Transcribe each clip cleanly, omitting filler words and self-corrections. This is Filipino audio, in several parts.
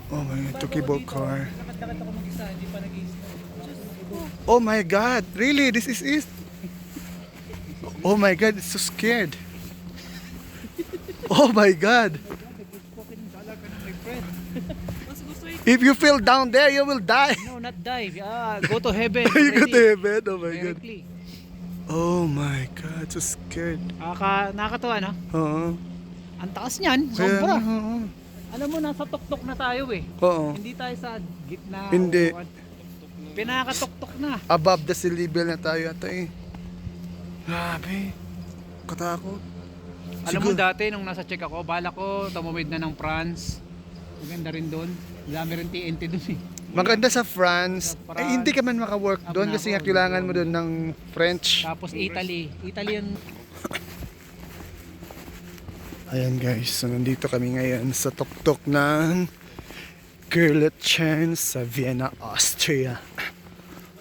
Oh my God, to cable car. Lakad-lakad ako mag-isa, hindi pa nag-i-snow. Oh my God, really? This is it? Oh my God, it's so scared. Oh my God. Fucking dollar ka na, my friend. Mas gusto If you fell down there, you will die. No, not dive. Go to heaven. You go to already. heaven. Oh my God. Directly. Oh my God, so scared. Nakakatawa, no? Oo. Ang taas niyan, Kaya, sobra. oo. Alam mo, nasa tuktok na tayo eh. Oo. Hindi tayo sa gitna. Hindi. Pinakatuktok na. Above the sea level na tayo ata eh. Grabe. Katakot. Alam mo dati nung nasa check ako, bala ko tumawid na ng France. Maganda rin doon. Dami rin TNT doon eh. Maganda sa France. Sa France. Eh, hindi ka man maka-work doon kasi nga kailangan mo doon ng French. Tapos Italy. Italy yung Ayan guys, so nandito kami ngayon sa tuktok ng Gerlitschen sa Vienna, Austria.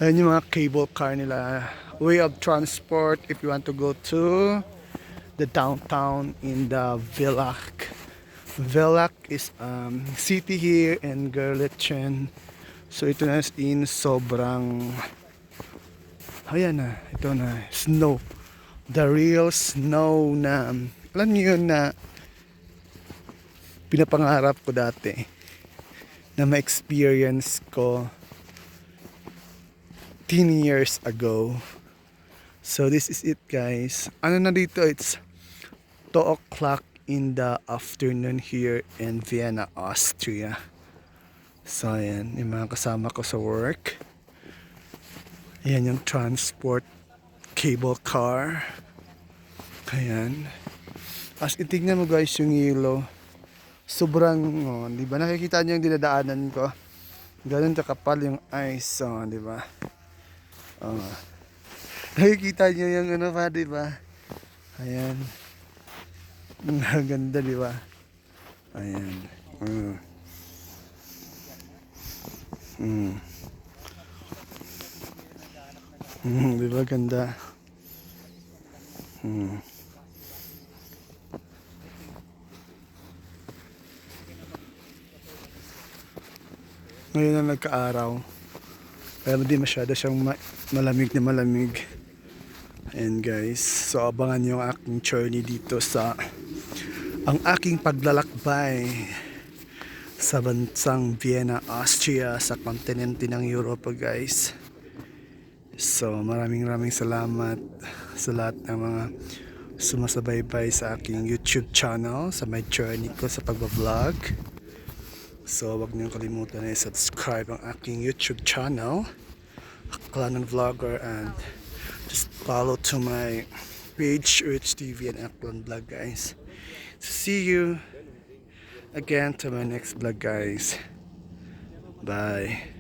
Ayan yung mga cable car nila. Way of transport if you want to go to the downtown in the Villach. Villach is city here in Gerlitschen. So ito na in sobrang ayan na, ito na, snow. The real snow na alam niyo yun na pinapangarap ko dati na ma-experience ko 10 years ago. So this is it guys. Ano na dito, it's 2 o'clock in the afternoon here in Vienna, Austria. So ayan, yung mga kasama ko sa work. Ayan yung transport cable car. Ayan. As itignan mo guys yung yelo. Sobrang, oh, di ba nakikita niyo yung dinadaanan ko? Ganun kakapal yung ice, oh, di ba? Oh. Nakikita niyo yung ano pa, di ba? Ayan. Ang ganda, di ba? Ayan. Di ba ganda? Ngayon na nagka-araw. Kaya hindi masyado siyang malamig na malamig. And guys, so abangan nyo ang aking journey dito sa ang aking paglalakbay sa bansang Vienna, Austria, sa kontinente ng Europa guys. So maraming salamat sa lahat ng mga sumasabaybay sa aking YouTube channel, sa my journey ko sa pagbablog. So wag niyo kalimutan na i-subscribe ang aking YouTube channel, Aklan Vlogger, and just follow to my page, Rich TV and Aklan Vlog guys. So see you again to my next vlog guys. Bye.